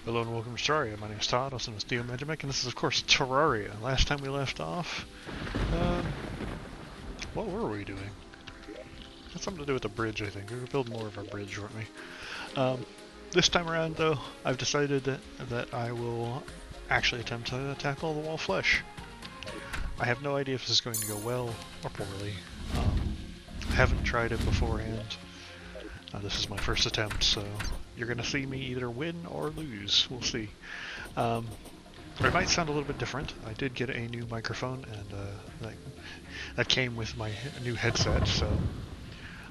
Hello and welcome to Terraria. My name is Todd, also known as Theo Magimic, and this is of course Terraria. Last time we left off, what were we doing? Had something to do with the bridge, I think. We were building more of our bridge, weren't we? This time around, though, I've decided that I will actually attempt to tackle the wall flesh. I have no idea if this is going to go well or poorly. I haven't tried it beforehand. This is my first attempt, so you're going to see me either win or lose. We'll see. It might sound a little bit different. I did get a new microphone, and that came with my new headset, so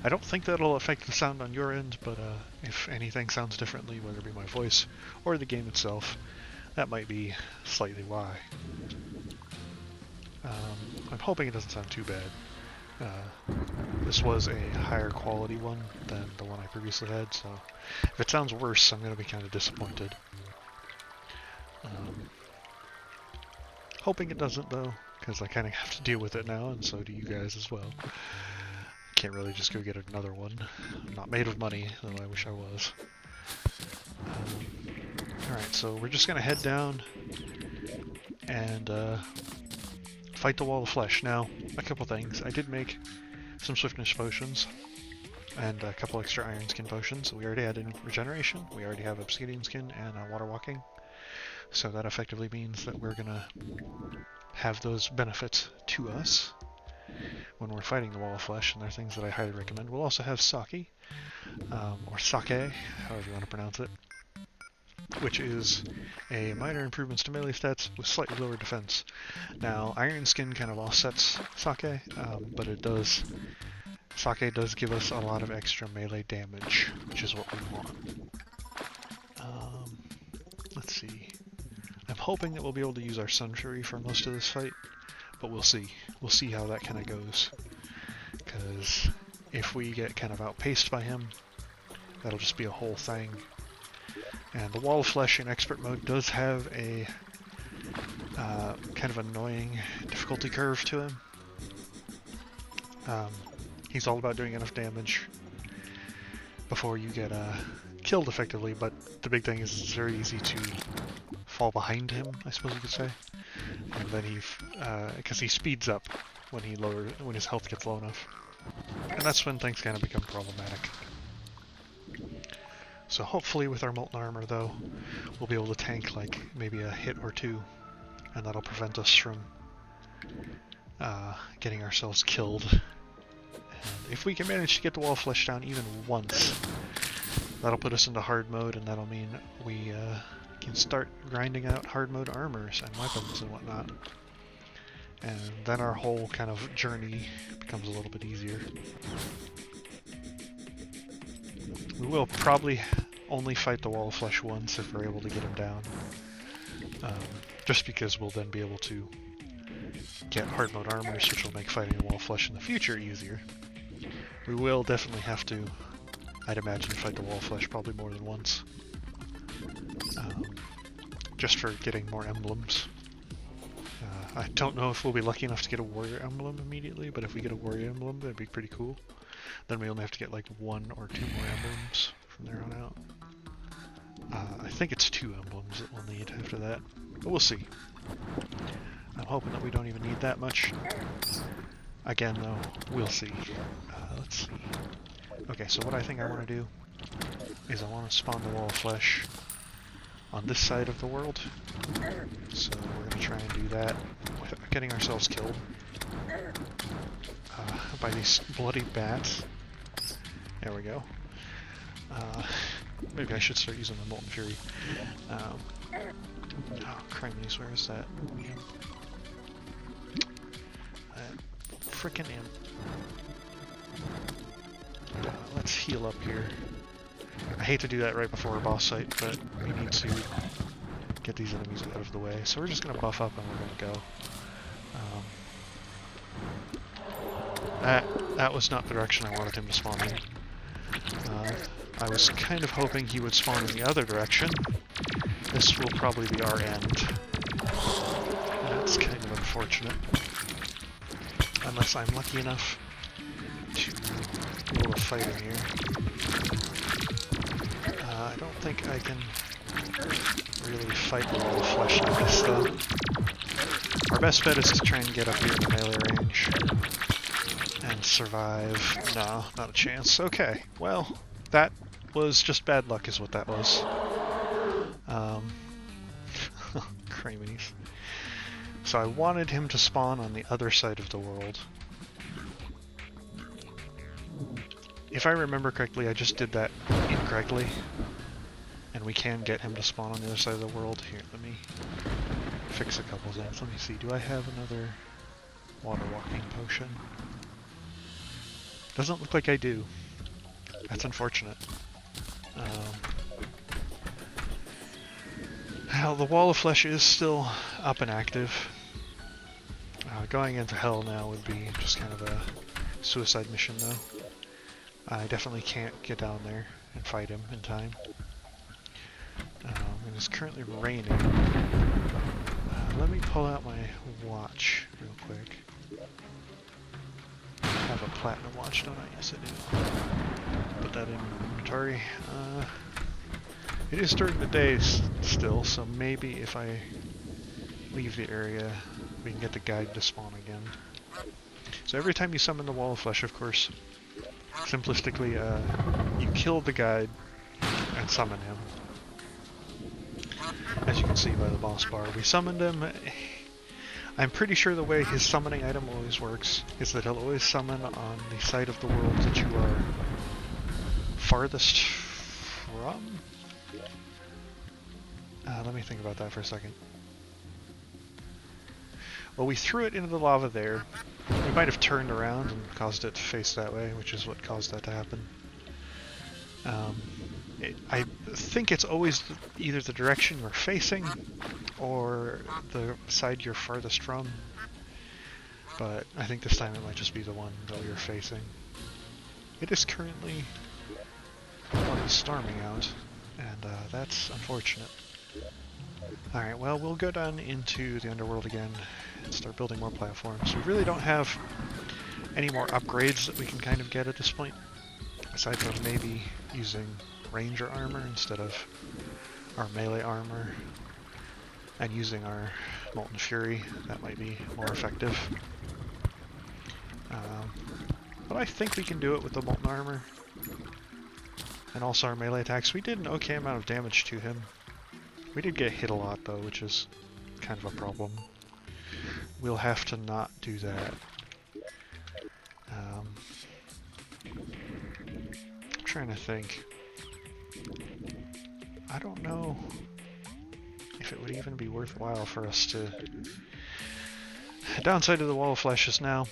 I don't think that'll affect the sound on your end, but if anything sounds differently, whether it be my voice or the game itself, that might be slightly why. I'm hoping it doesn't sound too bad. This was a higher quality one than the one I previously had, so if it sounds worse, I'm going to be kind of disappointed. Hoping it doesn't, though, because I kind of have to deal with it now, and so do you guys as well. Can't really just go get another one. I'm not made of money, though I wish I was. Alright, so we're just going to head down and fight the wall of flesh. Now, a couple things. I did make some swiftness potions and a couple extra iron skin potions. We already had regeneration, we already have obsidian skin and water walking. So that effectively means that we're gonna have those benefits to us when we're fighting the wall of flesh, and they're things that I highly recommend. We'll also have sake, or sake, however you want to pronounce it, which is a minor improvements to melee stats with slightly lower defense. Now, Iron Skin kind of offsets sake, but sake does give us a lot of extra melee damage, which is what we want. Let's see. I'm hoping that we'll be able to use our Sun Fury for most of this fight, but we'll see. We'll see how that kind of goes, because if we get kind of outpaced by him, that'll just be a whole thing. And the Wall of Flesh in Expert Mode does have a kind of annoying difficulty curve to him. He's all about doing enough damage before you get killed effectively, but the big thing is it's very easy to fall behind him, I suppose you could say. And then because he speeds up when his health gets low enough. And that's when things kind of become problematic. So hopefully with our molten armor, though, we'll be able to tank like maybe a hit or two, and that'll prevent us from getting ourselves killed. And if we can manage to get the wall of flesh down even once, that'll put us into hard mode, and that'll mean we can start grinding out hard mode armors and weapons and whatnot. And then our whole kind of journey becomes a little bit easier. We will probably only fight the wall of flesh once if we're able to get him down. Just because we'll then be able to get hard mode armors, which will make fighting the wall of flesh in the future easier. We will definitely have to, I'd imagine, fight the wall of flesh probably more than once. Just for getting more emblems. I don't know if we'll be lucky enough to get a warrior emblem immediately, but if we get a warrior emblem, that'd be pretty cool. Then we only have to get like 1 or 2 more emblems from there on out. I think it's 2 emblems that we'll need after that, but we'll see. I'm hoping that we don't even need that much. Again, though, we'll see. Let's see. Okay, so what I think I want to do is I want to spawn the wall of flesh on this side of the world. So we're going to try and do that without getting ourselves killed by these bloody bats. There we go. Maybe I should start using the Molten Fury. Oh, criminies, where is that? Frickin' imp. Let's heal up here. I hate to do that right before our boss fight, but we need to get these enemies out of the way. So we're just going to buff up and we're going to go. That was not the direction I wanted him to spawn in. I was kind of hoping he would spawn in the other direction. This will probably be our end. That's kind of unfortunate. Unless I'm lucky enough to do a little fighting here. I don't think I can fight the wall of flesh like this, though. Our best bet is to try and get up here in the melee range and survive. No, not a chance. Okay, well, that was just bad luck is what that was. Criminies. So I wanted him to spawn on the other side of the world. If I remember correctly, I just did that incorrectly. And we can get him to spawn on the other side of the world. Here, let me fix a couple things. Let me see, do I have another water walking potion? Doesn't look like I do. That's unfortunate. Well, the wall of flesh is still up and active. Going into hell now would be just kind of a suicide mission, though. I definitely can't get down there and fight him in time. And it's currently raining. Let me pull out my watch real quick. I have a platinum watch, don't I? Yes, I do. Put that in my inventory. It is during the day still, so maybe if I leave the area, we can get the guide to spawn again. So every time you summon the wall of flesh, of course, simplistically, you kill the guide and summon him. As you can see by the boss bar, we summoned him. I'm pretty sure the way his summoning item always works is that he'll always summon on the side of the world that you are farthest from. Let me think about that for a second. Well, we threw it into the lava there. We might have turned around and caused it to face that way, which is what caused that to happen. I think it's always either the direction you're facing or the side you're farthest from, but I think this time it might just be the one that we were facing. It is currently storming out, and that's unfortunate. Alright, well, we'll go down into the underworld again and start building more platforms. We really don't have any more upgrades that we can kind of get at this point, aside from maybe using ranger armor instead of our melee armor, and using our Molten Fury. That might be more effective. But I think we can do it with the Molten Armor. And also our melee attacks. We did an okay amount of damage to him. We did get hit a lot though, which is kind of a problem. We'll have to not do that. I'm trying to think. I don't know if it would even be worthwhile for us to... The downside of the Wall of Flesh is now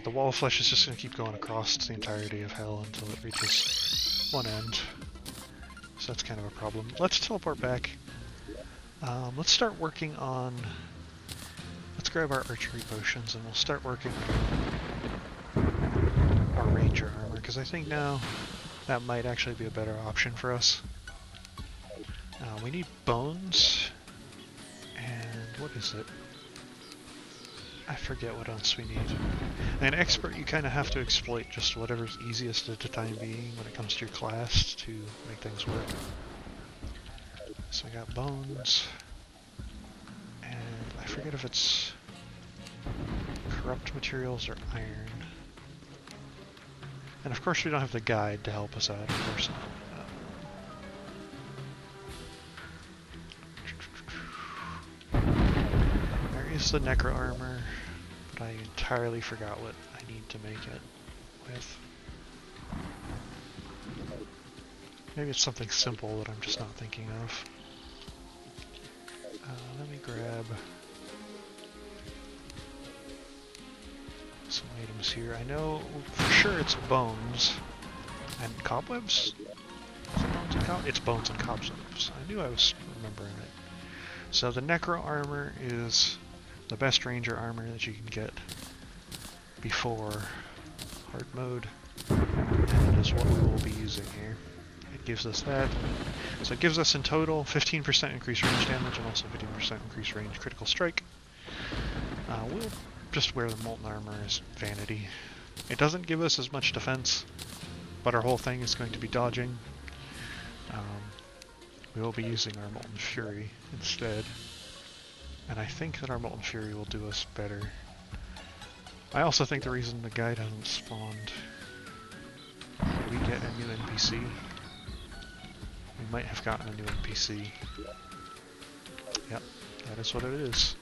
the Wall of Flesh is just going to keep going across the entirety of Hell until it reaches one end. So that's kind of a problem. Let's teleport back. Let's start working on... Let's grab our archery potions and we'll start working on our ranger armor, because I think now that might actually be a better option for us. We need bones, and what is it? I forget what else we need. An expert, you kind of have to exploit just whatever's easiest at the time being when it comes to your class to make things work. So I got bones, and I forget if it's corrupt materials or iron. And of course we don't have the guide to help us out, of course not. There is the necro armor, but I entirely forgot what I need to make it with. Maybe it's something simple that I'm just not thinking of. Let me grab some items here. I know for sure it's bones and cobwebs. Is it bones and cobwebs? It's bones and cobwebs. I knew I was remembering it. So the necro armor is the best ranger armor that you can get before hard mode, and it is what we will be using here. It gives us that. So it gives us in total 15% increased range damage and also 15% increased range critical strike. We'll just wear the molten armor as vanity. It doesn't give us as much defense, but our whole thing is going to be dodging. we will be using our Molten Fury instead. And I think that our Molten Fury will do us better. I also think the reason the guide hasn't spawned, we get a new NPC. We might have gotten a new NPC. Yep, that is what it is.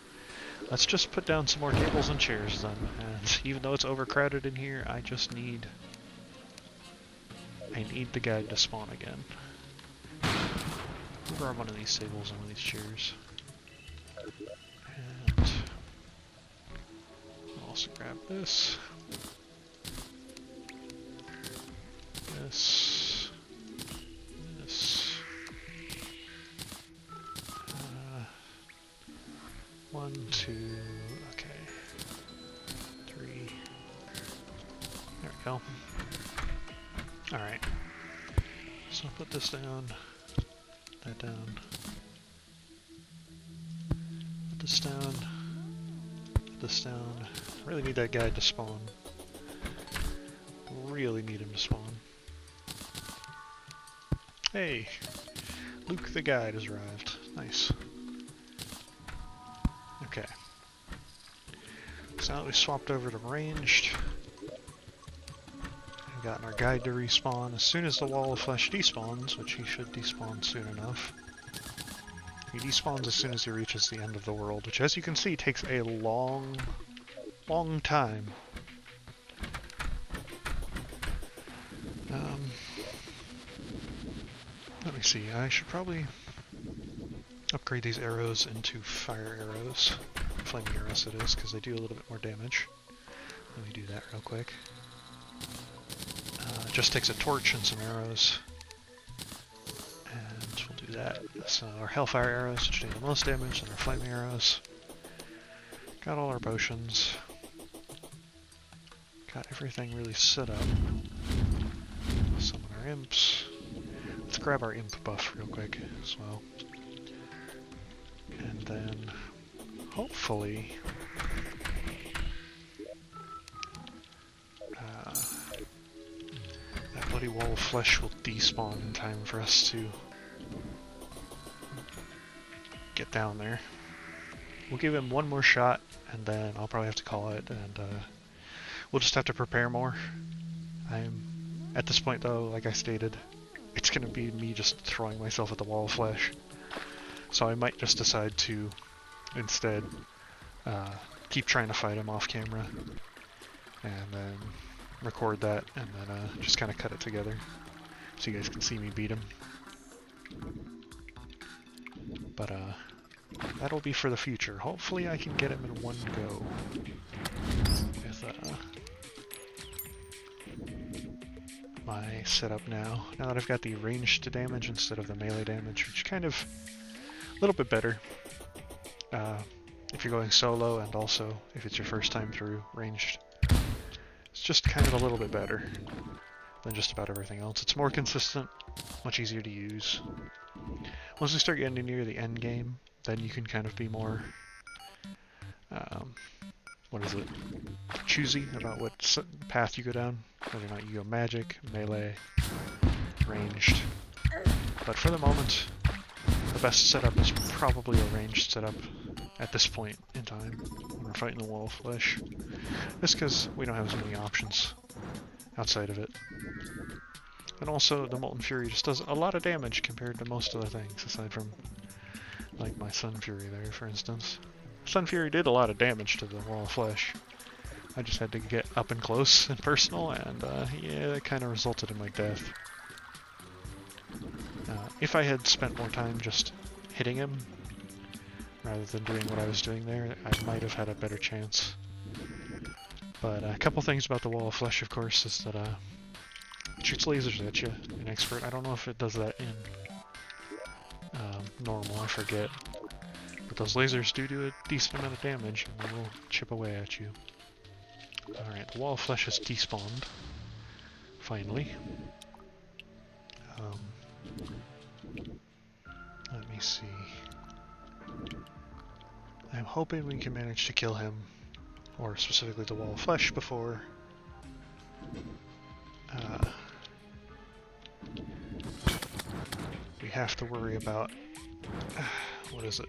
Let's just put down some more tables and chairs then, and even though it's overcrowded in here, I need the guide to spawn again. We'll grab one of these tables and one of these chairs. And I'll also grab this. This. This. 1, 2, okay. 3. There we go. Alright. So I'll put this down. That down. Put this down. Put this down. Really need that guy to spawn. Really need him to spawn. Hey! Luke the guide has arrived. Nice. Okay. So now that we've swapped over to ranged, we've gotten our guide to respawn. As soon as the wall of flesh despawns, which he should despawn soon enough, he despawns as soon as he reaches the end of the world, which as you can see takes a long time. Let me see, I should probably upgrade these arrows into fire arrows. Flaming arrows it is, because they do a little bit more damage. Let me do that real quick. It just takes a torch and some arrows. And we'll do that. So our Hellfire arrows, which do the most damage, and our flaming arrows. Got all our potions. Got everything really set up. Summon our imps. Let's grab our imp buff real quick as well. And then, hopefully, that bloody wall of flesh will despawn in time for us to get down there. We'll give him one more shot, and then I'll probably have to call it, and we'll just have to prepare more. At this point though, like I stated, it's going to be me just throwing myself at the wall of flesh. So I might just decide to, instead, keep trying to fight him off camera, and then record that, and then just kind of cut it together, so you guys can see me beat him. But that'll be for the future. Hopefully I can get him in one go. With my setup now. Now that I've got the ranged damage instead of the melee damage, which kind of a little bit better if you're going solo, and also if it's your first time through ranged. It's just kind of a little bit better than just about everything else. It's more consistent, much easier to use. Once we start getting near the end game, then you can kind of be more, choosy about what path you go down, whether or not you go magic, melee, ranged. But for the moment, the best setup is probably a ranged setup at this point in time when we're fighting the wall of flesh. Just because we don't have as many options outside of it. And also, the Molten Fury just does a lot of damage compared to most other things, aside from, like, my Sun Fury there, for instance. Sun Fury did a lot of damage to the wall of flesh. I just had to get up and close and personal, and yeah, that kind of resulted in my death. If I had spent more time just hitting him, rather than doing what I was doing there, I might have had a better chance. But a couple things about the wall of flesh, of course, is that it shoots lasers at you in expert. I don't know if it does that in normal, I forget. But those lasers do a decent amount of damage, and they will chip away at you. Alright, the wall of flesh has despawned. Finally. Let me see. I'm hoping we can manage to kill him, or specifically the wall of flesh, before we have to worry about, what is it,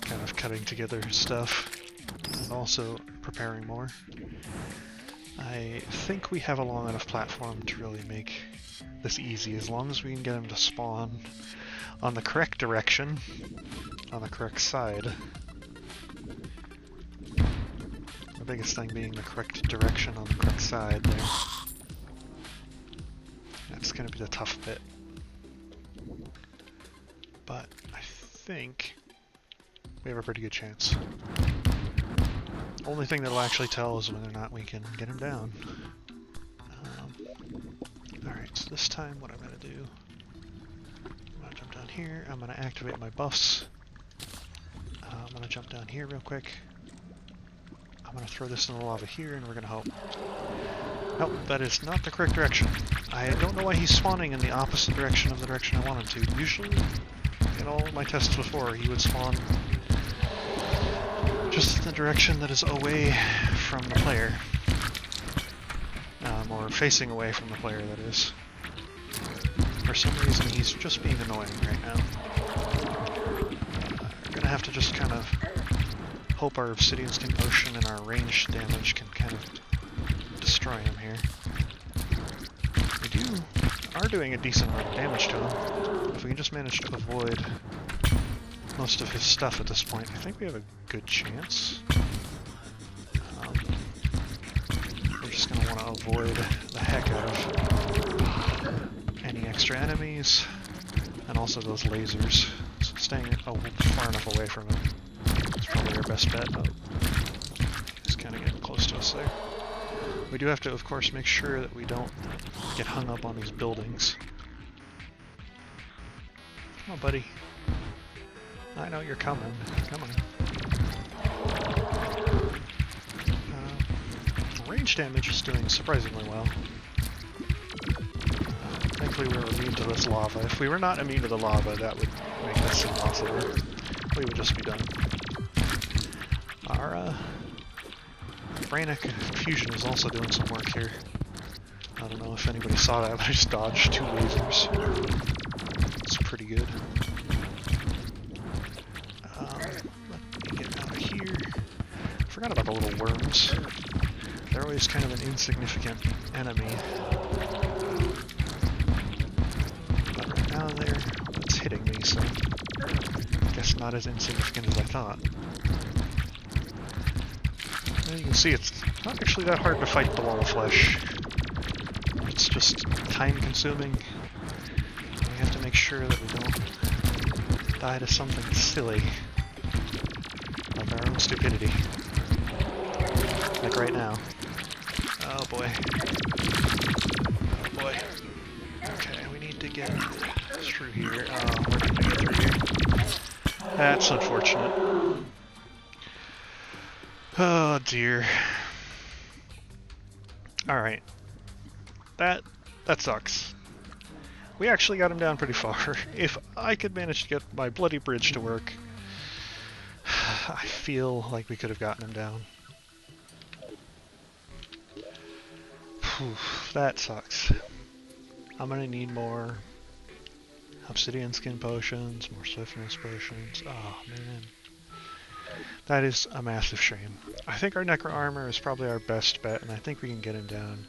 kind of cutting together stuff and also preparing more. I think we have a long enough platform to really make this easy, as long as we can get him to spawn on the correct direction, on the correct side. The biggest thing being the correct direction on the correct side there. That's going to be the tough bit. But I think we have a pretty good chance. Only thing that'll actually tell is whether or not we can get him down. Alright, so this time what I'm going to do, I'm going to jump down here, I'm going to activate my buffs. I'm going to jump down here real quick. I'm going to throw this in the lava here and we're going to hope. Nope, that is not the correct direction. I don't know why he's spawning in the opposite direction of the direction I want him to. Usually, in all my tests before, he would spawn just the direction that is away from the player. Or facing away from the player, that is. For some reason, he's just being annoying right now. We're gonna have to just kind of hope our obsidian skin potion and our range damage can kind of destroy him here. We are doing a decent amount of damage to him. If we can just manage to avoid most of his stuff at this point, I think we have a good chance. We're just going to want to avoid the heck out of any extra enemies, and also those lasers. So staying far enough away from him is probably our best bet. Oh, he's kind of getting close to us there. We do have to, of course, make sure that we don't get hung up on these buildings. Come on, buddy. I know you're coming. Come on. Range damage is doing surprisingly well. Thankfully we're immune to this lava. If we were not immune to the lava, that would make this impossible. We would just be done. Our Brainic fusion is also doing some work here. I don't know if anybody saw that, but I just dodged 2 lasers. It's pretty good. Let me get out of here. Forgot about the little worms. They're always kind of an insignificant enemy. But right now it's hitting me, so I guess not as insignificant as I thought. And you can see it's not actually that hard to fight the wall of flesh. It's just time consuming. We have to make sure that we don't die to something silly, like our own stupidity. Like right now. Oh boy. Oh boy. Okay, we need to get through here. Oh, we're not gonna get through here. That's unfortunate. Oh dear. Alright. That sucks. We actually got him down pretty far. If I could manage to get my bloody bridge to work, I feel like we could have gotten him down. Whew, that sucks. I'm gonna need more obsidian skin potions, more swiftness potions. Oh man. That is a massive shame. I think our Necro Armor is probably our best bet, and I think we can get him down.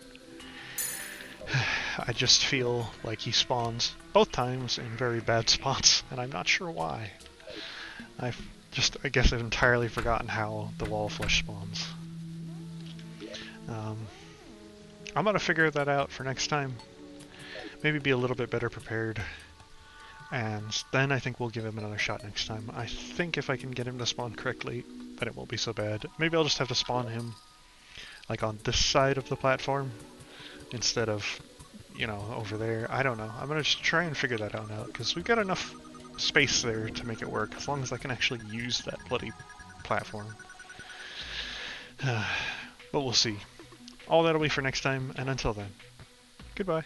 I just feel like he spawns both times in very bad spots, and I'm not sure why. I guess I've entirely forgotten how the wall of flesh spawns. I'm gonna figure that out for next time. Maybe be a little bit better prepared. And then I think we'll give him another shot next time. I think if I can get him to spawn correctly, then it won't be so bad. Maybe I'll just have to spawn him like on this side of the platform instead of, you know, over there. I don't know. I'm gonna just try and figure that out, because we've got enough space there to make it work, as long as I can actually use that bloody platform. But we'll see. All that'll be for next time, and until then, goodbye.